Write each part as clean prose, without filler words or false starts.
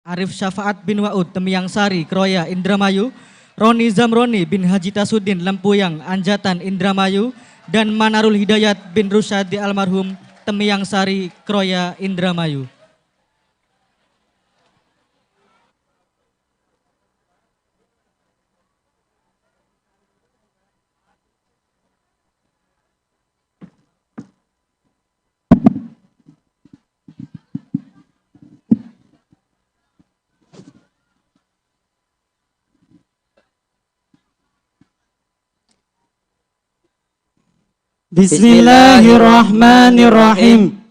Arif Syafaat bin Wa'ud Temiyang Sari Kroya Indramayu, Roni Zamroni bin Haji Tasudin Lempuyang Anjatan Indramayu, dan Manarul Hidayat bin Rusyadi almarhum Temiyang Sari Kroya Indramayu. Bismillahirrahmanirrahim.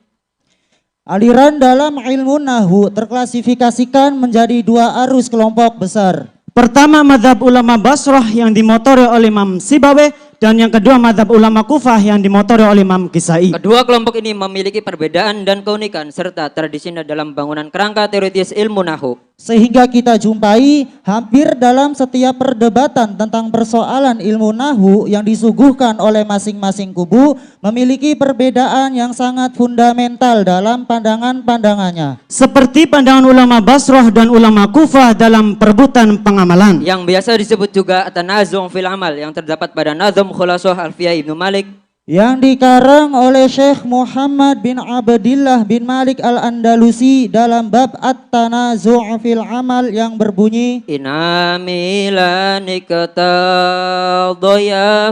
Aliran dalam ilmu Nahwu terklasifikasikan menjadi dua arus kelompok besar. Pertama, madhab ulama Basrah yang dimotori oleh Imam Sibawe, dan yang kedua madhab ulama Kufah yang dimotori oleh Imam Kisai. Kedua kelompok ini memiliki perbedaan dan keunikan serta tradisi dalam bangunan kerangka teoritis ilmu Nahwu. Sehingga kita jumpai hampir dalam setiap perdebatan tentang persoalan ilmu Nahwu yang disuguhkan oleh masing-masing kubu memiliki perbedaan yang sangat fundamental dalam pandangan-pandangannya. Seperti pandangan ulama Basrah dan ulama Kufah dalam perebutan pengamalan. Yang biasa disebut juga at-tanazung fil amal yang terdapat pada Nazm Khulasah Alfiyah Ibnu Malik. Yang dikarang oleh Syekh Muhammad bin Abdillah bin Malik al-Andalusi dalam bab at-tanazu' fil amal yang berbunyi Inamilani ketadaya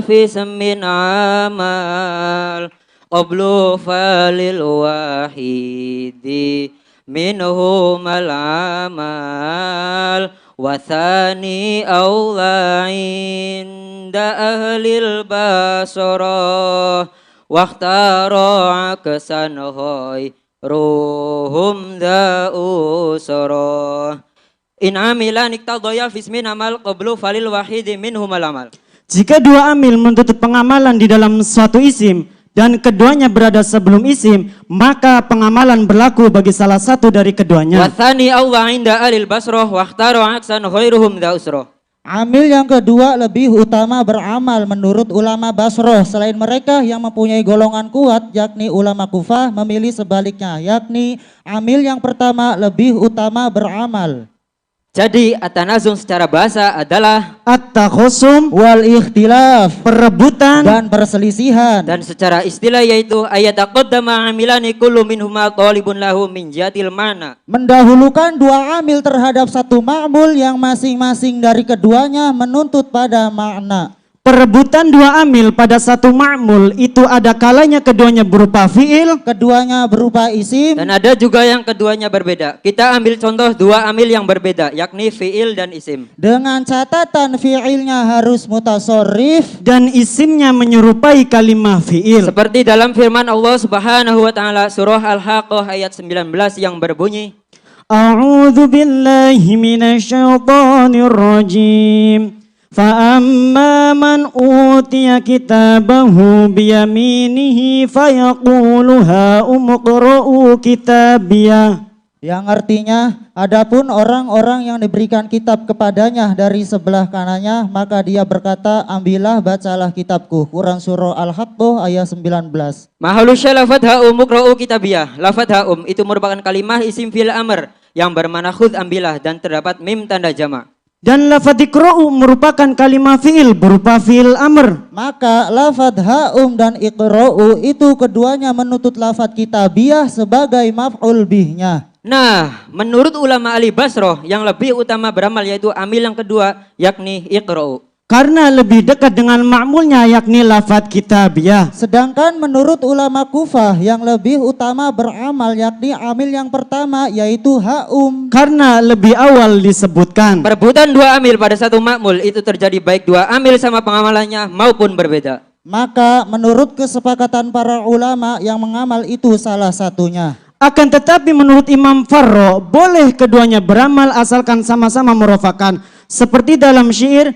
fi semin amal qablu falil wahidi minhumal amal wathani awla inda ahlil basarah wakhtara aksan hoy ruhum da usarah in amilan iktadaya fismin amal qablu falil wahidi minhumal amal. Jika dua amil menuntut pengamalan di dalam suatu isim dan keduanya berada sebelum isim, maka pengamalan berlaku bagi salah satu dari keduanya. Wathani awla inda ahlil basrah wakhtara aksan khairuhum da usrah. amil yang kedua lebih utama beramal menurut ulama Basroh. Selain mereka yang mempunyai golongan kuat yakni ulama Kufah memilih sebaliknya, yakni amil yang pertama lebih utama beramal. Jadi at-tanazung secara bahasa adalah At-takhusum Wal ikhtilaf, perebutan dan perselisihan. dan secara istilah yaitu ayat taqaddama amilani kullu minhuma talibun lahu min jatil mana. Mendahulukan dua amil terhadap satu ma'mul yang masing-masing dari keduanya menuntut pada makna. perebutan dua amil pada satu ma'mul itu ada kalanya keduanya berupa fi'il, Keduanya berupa isim, Dan ada juga yang keduanya berbeda. Kita ambil contoh dua amil yang berbeda, yakni fi'il dan isim. dengan catatan fi'ilnya harus mutasorrif, dan isimnya menyerupai kalimah fi'il. Seperti dalam firman Allah Subhanahu wa taala surah Al-Haqqah ayat 19 yang berbunyi A'udzu billahi minasyaitonir rajim. فَأَمَّا مَنْ أُوتِيَ كِتَابَهُ بِيَمِينِهِ فَيَقُولُ هَاؤُمُ اقْرَءُوا كِتَابِيَهْ. yang artinya adapun orang-orang yang diberikan kitab kepadanya dari sebelah kanannya, maka dia berkata, ambillah bacalah kitabku. Quran surah Al-Haqqah ayat 19. Mahalusya lafad ha'um ukra'u kitabiyah. Lafad ha'um itu merupakan kalimah isim fil amr yang bermakna khudh ambillah dan terdapat mim tanda jama'. Dan lafadz iqra'u merupakan kalimah fi'il berupa fi'il amr. Maka lafad ha'um dan iqra'u itu keduanya menuntut lafad kitabiyah sebagai maf'ul bihnya. Nah, menurut ulama ahli Basroh yang lebih utama beramal yaitu amil yang kedua yakni iqra'u. Karena lebih dekat dengan ma'mulnya yakni lafadz kitabiyah. Sedangkan menurut ulama Kufah yang lebih utama beramal yakni amil yang pertama yaitu ha'um. Karena lebih awal disebutkan. Perebutan dua amil pada satu makmul itu terjadi baik dua amil sama pengamalannya maupun berbeda. Maka menurut kesepakatan para ulama yang mengamal itu salah satunya. Akan tetapi menurut Imam Farro boleh keduanya beramal asalkan sama-sama merofakan. Seperti dalam syair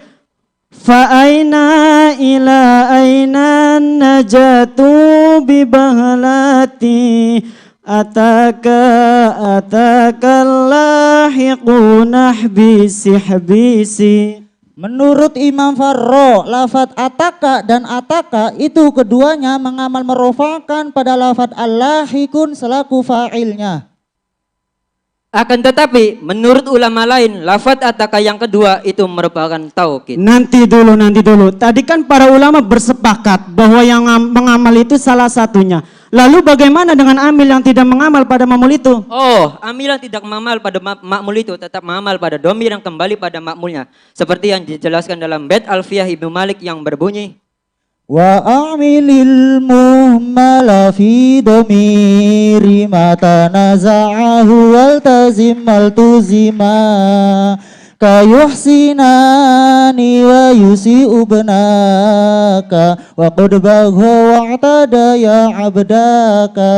Fa'aina ila aina najatu bibahlati ataka lahiqu nahbisi habisi. Menurut Imam Farro, lafad ataka dan ataka itu keduanya mengamal merofakan pada lafad al-lahikun selaku fa'ilnya. Akan tetapi menurut ulama lain lafadz ataka yang kedua itu merupakan taukid. Nanti dulu. Tadi kan para ulama bersepakat bahwa yang mengamal itu salah satunya. Lalu bagaimana dengan amil yang tidak mengamal pada mamul itu? Oh, amil yang tidak mengamal pada makmul itu tetap mengamal pada domir yang kembali pada makmulnya. Seperti yang dijelaskan dalam bait Alfiyah Ibnu Malik yang berbunyi, Wa a'milil muhmala fi domiri mata naza'ahu wal tazim al tuzima kayuhsinani wa yusi'u benaka wa qad bagha wa'tada ya abdaka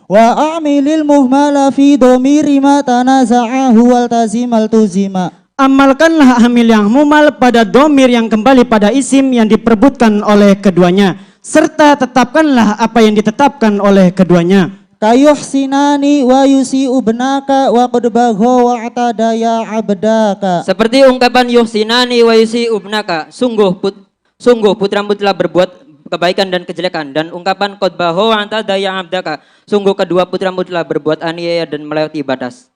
wa a'milil muhmala fi domiri mata naza'ahu wal tazim al tuzima. Amalkanlah amil yang mumal pada domir yang kembali pada isim yang diperebutkan oleh keduanya. Serta tetapkanlah apa yang ditetapkan oleh keduanya. Kayuhsinani wa yusi'u benaka wa qad bagha wa atada ya abdaka. seperti ungkapan yuhsinani wa yusi'u ibnaka, sungguh putramu telah berbuat kebaikan dan kejelekan, dan ungkapan qad bagha wa atada ya abdaka, sungguh kedua putramu telah berbuat aniaya dan melewati batas.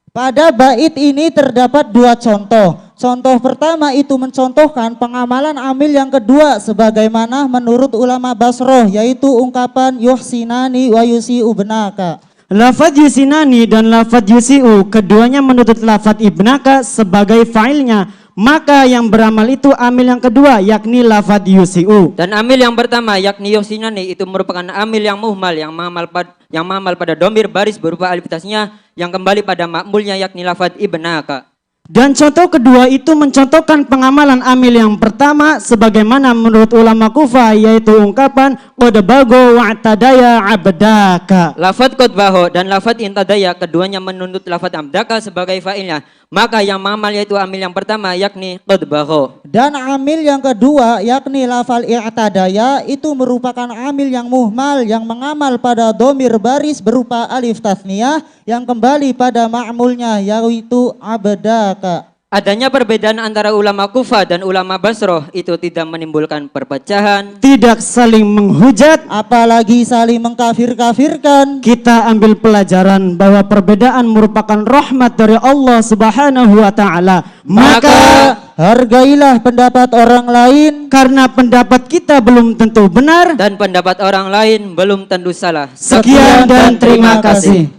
Pada bait ini terdapat dua contoh. Contoh pertama itu mencontohkan pengamalan amil yang kedua sebagaimana menurut ulama Basroh, yaitu ungkapan yuhsinani wa yusi'u benaka. Lafadz yusinani dan lafadz yusi'u keduanya menuntut lafadz ibnaka sebagai fa'ilnya. Maka yang beramal itu amil yang kedua yakni lafadz yusi'u. Dan amil yang pertama yakni yuhsinani itu merupakan amil yang muhmal yang mengamal pada domir baris berupa alif tasnya yang kembali pada makmulnya yakni lafadz ibnaka. Dan contoh kedua itu mencontohkan pengamalan amil yang pertama sebagaimana menurut ulama Kufah, yaitu ungkapan qad bagha wa tadaya abdaka. Lafadz qad bagha dan lafadz intadaya keduanya menuntut lafadz abdaka sebagai fa'ilnya. Maka yang mengamal yaitu amil yang pertama yakni qad bagha. Dan amil yang kedua yakni lafal i'tadaya itu merupakan amil yang muhmal yang mengamal pada domir baris berupa alif tasniyah yang kembali pada ma'mulnya yaitu abdaka. Adanya perbedaan antara ulama Kufah dan ulama Basroh itu tidak menimbulkan perpecahan, Tidak saling menghujat. Apalagi saling mengkafir-kafirkan. Kita ambil pelajaran bahwa perbedaan merupakan rahmat dari Allah Subhanahu wa taala. Maka Hargailah pendapat orang lain. karena pendapat kita belum tentu benar. dan pendapat orang lain belum tentu salah. Sekian dan terima kasih.